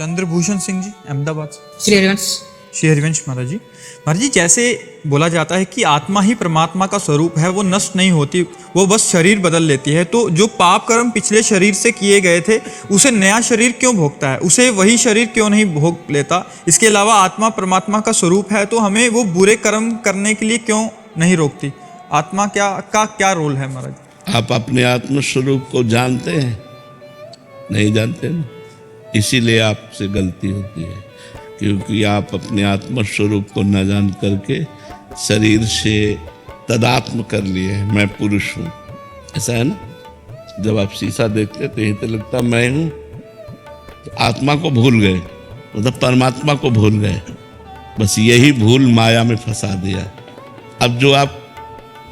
चंद्रभूषण सिंह जी, अहमदाबाद से। श्री हरिवंश। श्री हरिवंश महाराज जी। महाराज जी, जैसे बोला जाता है कि आत्मा ही परमात्मा का स्वरूप है, वो नष्ट नहीं होती, वो बस शरीर बदल लेती है। तो जो पाप कर्म पिछले शरीर से किए गए थे, उसे नया शरीर क्यों भोगता है? उसे वही शरीर क्यों नहीं भोग लेता? इसके अलावा आत्मा परमात्मा का स्वरूप है, तो हमें वो बुरे कर्म करने के लिए क्यों नहीं रोकती? आत्मा क्या रोल है महाराज? आप अपने आत्म स्वरूप को जानते हैं? नहीं जानते ना, इसीलिए आपसे गलती होती है, क्योंकि आप अपने आत्म स्वरूप को न जान करके शरीर से तदात्म कर लिए हैं, मैं पुरुष हूँ। ऐसा है ना, जब आप शीशा देखते तो यही तो लगता मैं हूँ। तो आत्मा को भूल गए, मतलब परमात्मा को भूल गए। बस यही भूल माया में फंसा दिया। अब जो आप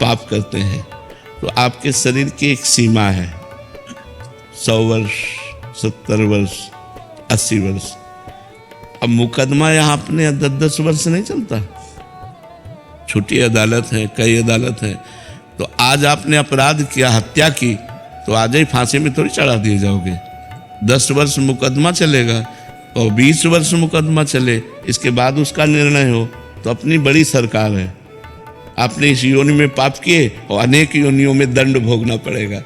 पाप करते हैं तो आपके शरीर की एक सीमा है, 100 वर्ष, 70 वर्ष, 80 वर्ष। अब मुकदमा यहाँ अपने 10-10 वर्ष नहीं चलता। छोटी अदालत है, कई अदालत है। तो आज आपने अपराध किया, हत्या की, तो आज ही फांसी में थोड़ी चढ़ा दिए जाओगे। 10 वर्ष मुकदमा चलेगा और 20 वर्ष मुकदमा चले, इसके बाद उसका निर्णय हो। तो अपनी बड़ी सरकार है, आपने इस योनि में पाप किए और अनेक योनियों में दंड भोगना पड़ेगा,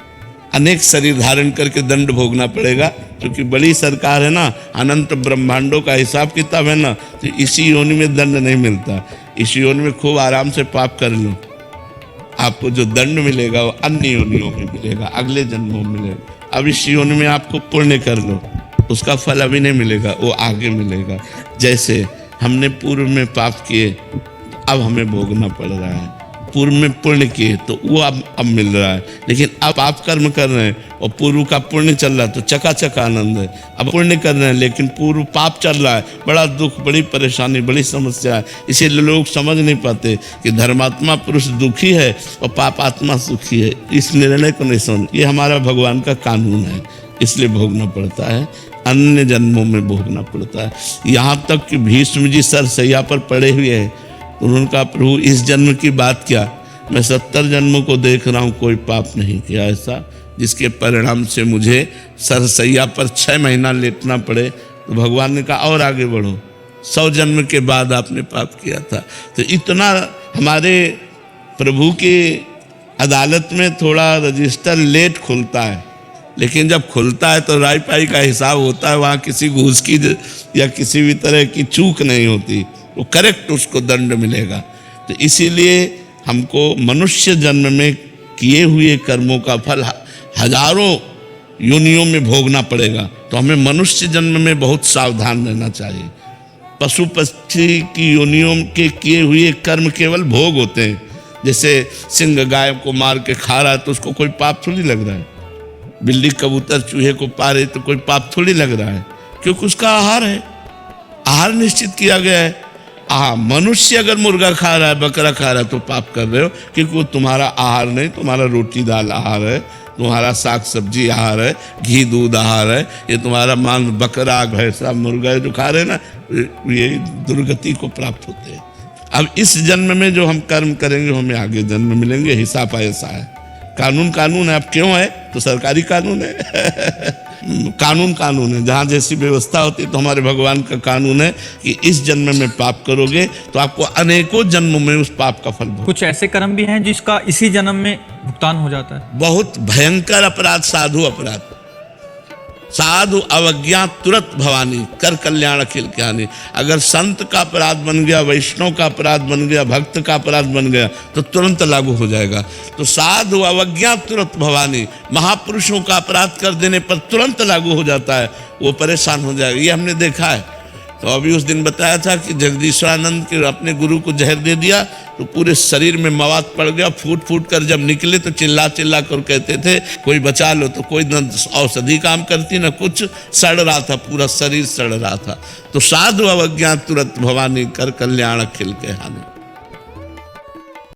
अनेक शरीर धारण करके दंड भोगना पड़ेगा। क्योंकि बड़ी सरकार है ना, अनंत ब्रह्मांडों का हिसाब किताब है ना, तो इसी योनि में दंड नहीं मिलता। इस योनि में खूब आराम से पाप कर लो, आपको जो दंड मिलेगा वो अन्य योनियों में मिलेगा, अगले जन्मों में मिलेगा। अब इस योनि में आपको पुण्य कर लो, उसका फल अभी नहीं मिलेगा, वो आगे मिलेगा। जैसे हमने पूर्व में पाप किए, अब हमें भोगना पड़ रहा है। पूर्व में पुण्य किए तो वो अब मिल रहा है, लेकिन अब आप कर्म कर रहे हैं और पूर्व का पुण्य चल रहा है, तो चकाचक आनंद है। अब पुण्य कर रहे हैं लेकिन पूर्व पाप चल रहा है, बड़ा दुख, बड़ी परेशानी, बड़ी समस्या है। इसीलिए लोग समझ नहीं पाते कि धर्मात्मा पुरुष दुखी है और पापात्मा सुखी है। इस निर्णय को नहीं समझ, ये हमारा भगवान का कानून है, इसलिए भोगना पड़ता है, अन्य जन्मों में भोगना पड़ता है। यहाँ तक कि भीष्म जी सरसैया पर पड़े हुए हैं, उन्होंने कहा प्रभु इस जन्म की बात क्या, मैं 70 जन्मों को देख रहा हूँ, कोई पाप नहीं किया ऐसा जिसके परिणाम से मुझे सरसैया पर 6 महीना लेटना पड़े। तो भगवान ने कहा और आगे बढ़ो, 100 जन्म के बाद आपने पाप किया था। तो इतना हमारे प्रभु की अदालत में थोड़ा रजिस्टर लेट खुलता है, लेकिन जब खुलता है तो राई पाई का हिसाब होता है। वहाँ किसी घूस की या किसी भी तरह की चूक नहीं होती, वो करेक्ट उसको दंड मिलेगा। तो इसीलिए हमको मनुष्य जन्म में किए हुए कर्मों का फल हजारों योनियों में भोगना पड़ेगा। तो हमें मनुष्य जन्म में बहुत सावधान रहना चाहिए। पशु पक्षी की योनियों के किए हुए कर्म केवल भोग होते हैं। जैसे सिंह गाय को मार के खा रहा है तो उसको कोई पाप थोड़ी लग रहा है, बिल्ली कबूतर चूहे को पा रही तो कोई पाप थोड़ी लग रहा है, क्योंकि उसका आहार है, आहार निश्चित किया गया है। मनुष्य अगर मुर्गा खा रहा है, बकरा खा रहा है तो पाप कर रहे हो, क्योंकि वो तुम्हारा आहार नहीं, तुम्हारा रोटी दाल आहार है, तुम्हारा साग सब्जी आहार है, घी दूध आहार है। ये तुम्हारा मांस बकरा भैंसा मुर्गा जो खा रहे हैं ना, ये दुर्गति को प्राप्त होते हैं। अब इस जन्म में जो हम कर्म करेंगे हमें आगे जन्म मिलेंगे, हिसाब ऐसा है। कानून है। अब क्यों है तो सरकारी कानून है कानून है। जहाँ जैसी व्यवस्था होती है तो हमारे भगवान का कानून है कि इस जन्म में पाप करोगे तो आपको अनेकों जन्मों में उस पाप का फल भोगना। कुछ ऐसे कर्म भी हैं जिसका इसी जन्म में भुगतान हो जाता है। बहुत भयंकर अपराध, साधु अपराध, साधु अवज्ञा तुरंत भवानी, कर कल्याण अखिल ज्ञानी। अगर संत का अपराध बन गया, वैष्णव का अपराध बन गया, भक्त का अपराध बन गया तो तुरंत लागू हो जाएगा। तो साधु अवज्ञा तुरंत भवानी, महापुरुषों का अपराध कर देने पर तुरंत लागू हो जाता है, वो परेशान हो जाएगा। ये हमने देखा है। तो अभी उस दिन बताया था कि जगदीश्वरानंद के अपने गुरु को जहर दे दिया तो पूरे शरीर में मवाद पड़ गया, फूट फूट कर जब निकले तो चिल्ला चिल्ला कर कहते थे कोई बचा लो, तो कोई न औषधि काम करती न कुछ, सड़ रहा था, पूरा शरीर सड़ रहा था। तो साधु अवज्ञा तुरंत भवानी, कर कल्याण अखिल के हानि।